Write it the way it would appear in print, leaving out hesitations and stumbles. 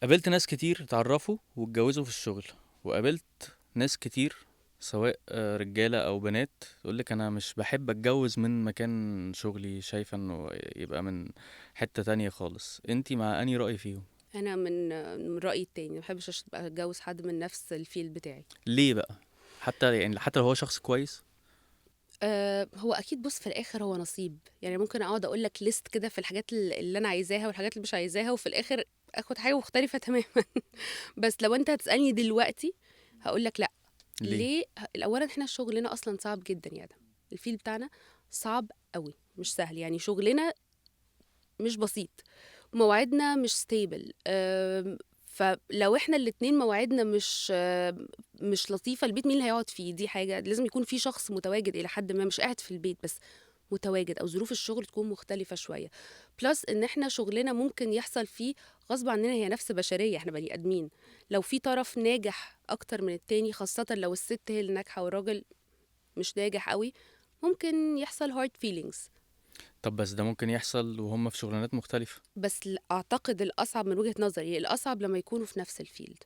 قابلت ناس كتير اتعرفوا واتجوزوا في الشغل، وقابلت ناس كتير سواء رجالة او بنات تقولك انا مش بحب اتجوز من مكان شغلي، شايفة انه يبقى من حتة تانية خالص. انتي مع انهي رأي فيهم؟ انا من رايي التاني، ما بحبش ابقى اتجوز حد من نفس الفيلد بتاعي. ليه بقى؟ حتى لو هو شخص كويس. هو اكيد، بص، في الاخر هو نصيب. يعني ممكن اقعد اقول لك ليست كده في الحاجات اللي انا عايزاها والحاجات اللي مش عايزاها، وفي الاخر اخد حاجه مختلفه تماما. بس لو انت هتسالني دلوقتي هقول لك لا. ليه؟ ليه؟ اولا احنا شغلنا اصلا صعب جدا يا ادم. الفيل بتاعنا صعب قوي، مش سهل. يعني شغلنا مش بسيط، مواعيدنا مش ستيبل. فلو احنا الاتنين مواعيدنا مش لطيفة، البيت مين اللي هيقعد فيه؟ دي حاجة لازم يكون في شخص متواجد إلى حد ما، مش قاعد في البيت بس متواجد، أو ظروف الشغل تكون مختلفة شوية. بلس إن احنا شغلنا ممكن يحصل فيه غصب عننا، هي نفس بشرية، احنا بني آدمين. لو في طرف ناجح أكتر من التاني، خاصة لو الست هي اللي ناجحة والراجل مش ناجح قوي، ممكن يحصل hard feelings. طب بس ده ممكن يحصل وهم في شغلانات مختلفة. بس اعتقد الاصعب من وجهة نظري، الاصعب لما يكونوا في نفس الفيلد.